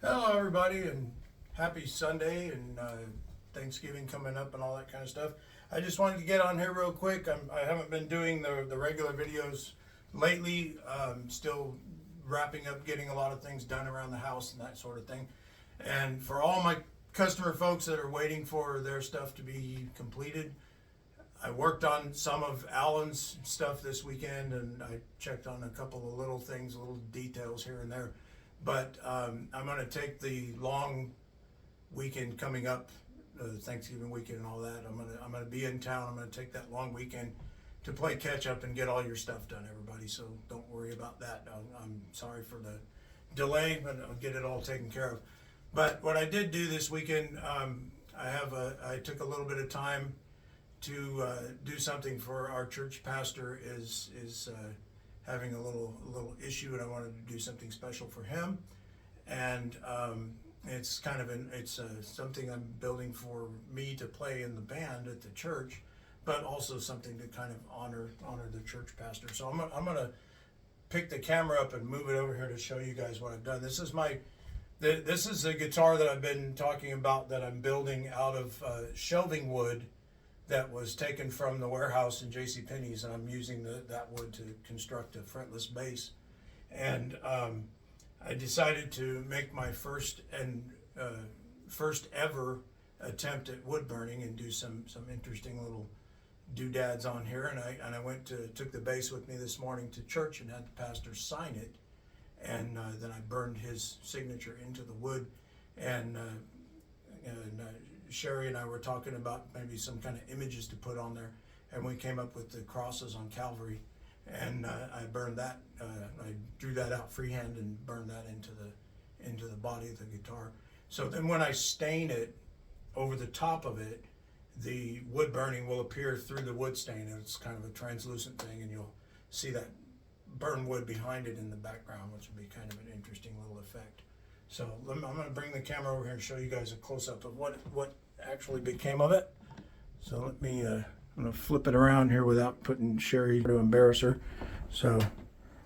Hello, everybody, and happy Sunday and Thanksgiving coming up and all that kind of stuff. I just wanted to get on here real quick. I haven't been doing the regular videos lately. Still wrapping up, getting a lot of things done around the house and that sort of thing. And for all my customer folks that are waiting for their stuff to be completed, I worked on some of Alan's stuff this weekend, and I checked on a couple of little things, little details here and there. But I'm going to take the long weekend coming up, Thanksgiving weekend and all that. I'm going to be in town. I'm going to take that long weekend to play catch up and get all your stuff done, everybody. So don't worry about that. I'm sorry for the delay, but I'll get it all taken care of. But what I did do this weekend, I took a little bit of time to do something for our church pastor. Is having a little issue, and I wanted to do something special for him. And it's kind of something I'm building for me to play in the band at the church, but also something to kind of honor the church pastor. So I'm gonna pick the camera up and move it over here to show you guys what I've done. This is a guitar that I've been talking about that I'm building out of shelving wood that was taken from the warehouse in JCPenney's, and I'm using that wood to construct a fretless bass. And I decided to make my first ever attempt at wood burning and do some interesting little doodads on here. And I took the bass with me this morning to church and had the pastor sign it, and then I burned his signature into the wood. And Sherry and I were talking about maybe some kind of images to put on there, and we came up with the crosses on Calvary, and I burned that. I drew that out freehand and burned that into the body of the guitar. So then when I stain it over the top of it, the wood burning will appear through the wood stain, and it's kind of a translucent thing, and you'll see that burned wood behind it in the background, which will be kind of an interesting little effect. So I'm going to bring the camera over here and show you guys a close-up of what actually became of it. So let me, I'm going to flip it around here without putting Sherry to embarrass her. So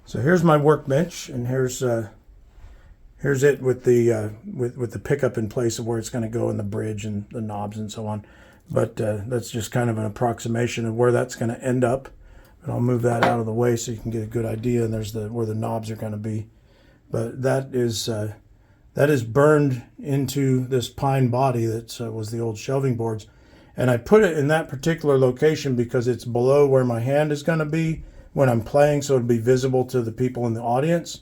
here's my workbench, and here's it with the pickup in place of where it's going to go in the bridge and the knobs and so on. But that's just kind of an approximation of where that's going to end up. And I'll move that out of the way so you can get a good idea. And there's where the knobs are going to be. But that is burned into this pine body that was the old shelving boards. And I put it in that particular location because it's below where my hand is going to be when I'm playing, so it'll be visible to the people in the audience.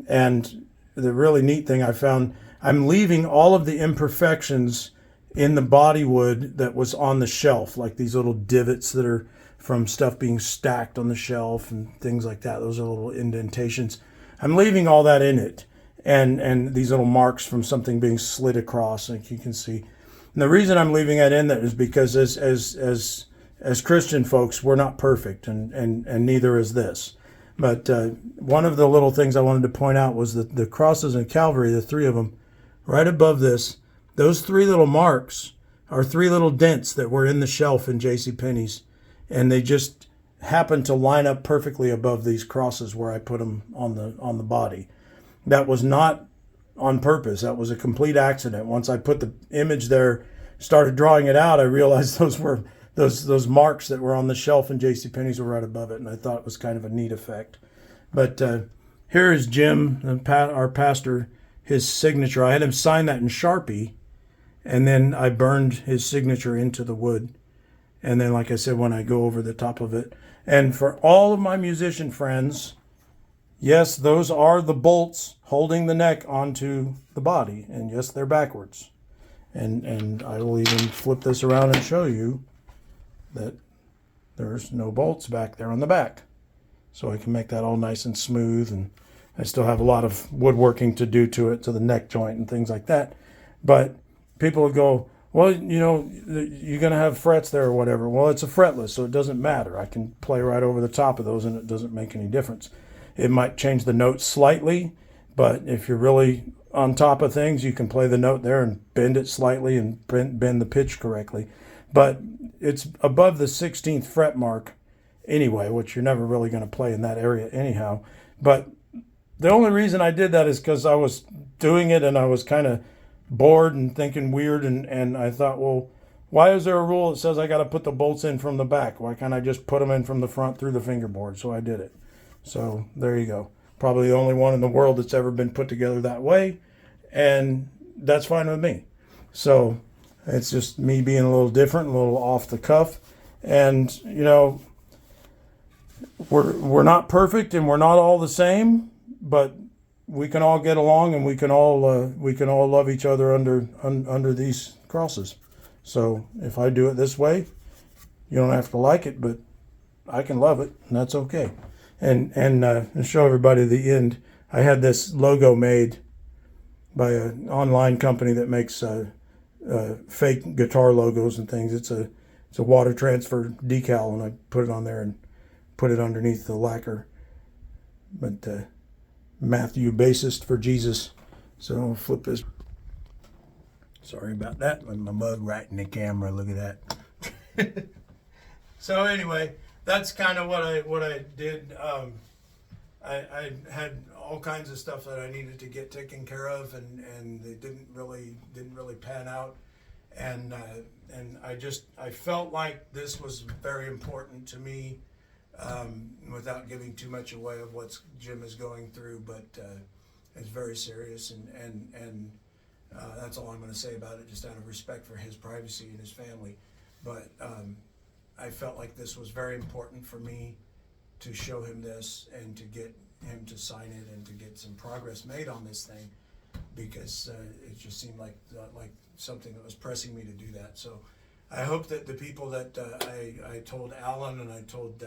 And the really neat thing I found, I'm leaving all of the imperfections in the body wood that was on the shelf, like these little divots that are from stuff being stacked on the shelf and things like that. Those are little indentations. I'm leaving all that in it. And these little marks from something being slid across, like you can see. And the reason I'm leaving that in there is because as Christian folks, we're not perfect, and neither is this. But one of the little things I wanted to point out was that the crosses in Calvary, the three of them, right above this, those three little marks are three little dents that were in the shelf in JCPenney's, and they just happened to line up perfectly above these crosses where I put them on the body. That was not on purpose. That was a complete accident. Once I put the image there, started drawing it out, I realized those were those marks that were on the shelf in JCPenney's were right above it, and I thought it was kind of a neat effect. But here is Jim, our pastor, his signature. I had him sign that in Sharpie, and then I burned his signature into the wood. And then, like I said, when I go over the top of it. And for all of my musician friends, yes, those are the bolts holding the neck onto the body. And yes, they're backwards. And I will even flip this around and show you that there's no bolts back there on the back. So I can make that all nice and smooth. And I still have a lot of woodworking to do to it, to the neck joint and things like that. But people would go, well, you know, you're going to have frets there or whatever. Well, it's a fretless, so it doesn't matter. I can play right over the top of those, and it doesn't make any difference. It might change the note slightly, but if you're really on top of things, you can play the note there and bend it slightly and bend the pitch correctly. But it's above the 16th fret mark anyway, which you're never really going to play in that area anyhow. But the only reason I did that is because I was doing it, and I was kind of bored and thinking weird, and I thought, well, why is there a rule that says I got to put the bolts in from the back? Why can't I just put them in from the front through the fingerboard? So I did it. So there you go. Probably the only one in the world that's ever been put together that way, and that's fine with me. So it's just me being a little different, a little off the cuff, and you know, we're not perfect and we're not all the same, but we can all get along and we can all love each other under these crosses. So if I do it this way, you don't have to like it, but I can love it, and that's okay. And show everybody the end. I had this logo made by an online company that makes fake guitar logos and things. It's a water transfer decal, and I put it on there and put it underneath the lacquer. But Matthew, bassist for Jesus. So I'll flip this. Sorry about that. My mug right in the camera. Look at that. So anyway, that's kind of what I did. I had all kinds of stuff that I needed to get taken care of, and they didn't really pan out. And I felt like this was very important to me, without giving too much away of what Jim is going through, but it's very serious, and that's all I'm going to say about it, just out of respect for his privacy and his family. But I felt like this was very important for me to show him this and to get him to sign it and to get some progress made on this thing, because it just seemed like something that was pressing me to do that. So I hope that the people that I told Alan, and I told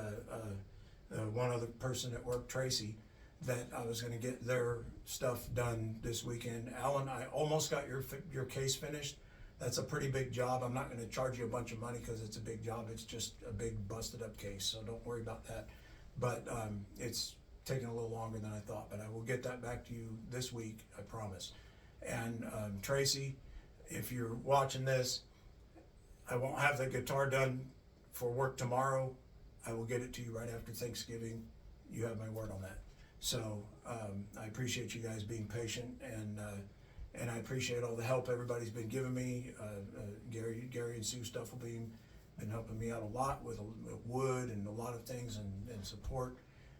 one other person at work, Tracy, that I was going to get their stuff done this weekend. Alan, I almost got your case finished. That's a pretty big job. I'm not going to charge you a bunch of money because it's a big job. It's just a big busted up case, so don't worry about that. But it's taking a little longer than I thought, but I will get that back to you this week, I promise. And Tracy, if you're watching this, I won't have the guitar done for work tomorrow. I will get it to you right after Thanksgiving. You have my word on that. So I appreciate you guys being patient, and I appreciate all the help everybody's been giving me. Gary and Sue Stufflebeam been helping me out a lot with wood and a lot of things and support,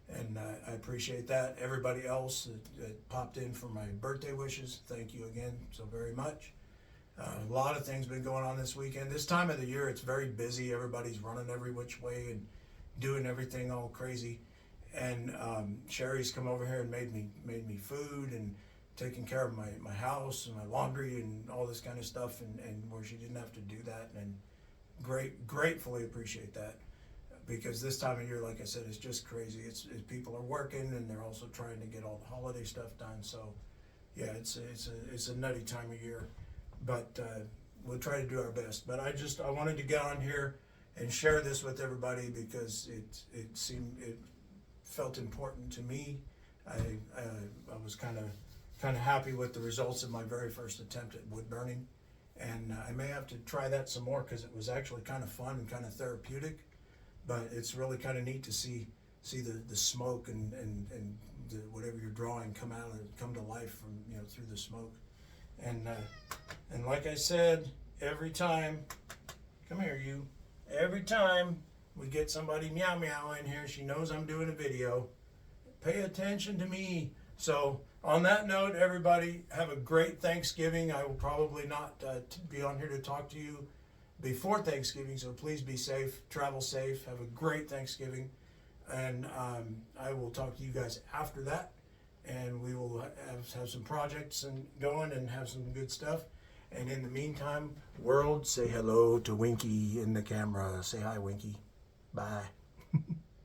and I appreciate that. Everybody else that popped in for my birthday wishes, thank you again so very much. A lot of things been going on this weekend. This time of the year, it's very busy. Everybody's running every which way and doing everything all crazy. And Sherry's come over here and made me food and taking care of my house and my laundry and all this kind of stuff, and where she didn't have to do that. And gratefully appreciate that, because this time of year, like I said, it's just crazy. It's people are working, and they're also trying to get all the holiday stuff done. So yeah, it's a nutty time of year. But we'll try to do our best. But I wanted to get on here and share this with everybody, because it felt important to me. I was kind of happy with the results of my very first attempt at wood burning, and I may have to try that some more, because it was actually kind of fun and kind of therapeutic. But it's really kind of neat to see the smoke and whatever you're drawing come to life from through the smoke. And like I said, every time, come here you, every time we get somebody meow meow in here, she knows I'm doing a video. Pay attention to me. So on that note, everybody have a great Thanksgiving. I will probably not be on here to talk to you before Thanksgiving, so please be safe, travel safe, have a great Thanksgiving, and I will talk to you guys after that. And we will have some projects going and have some good stuff. And in the meantime, world, say hello to Winky in the camera. Say hi, Winky. Bye.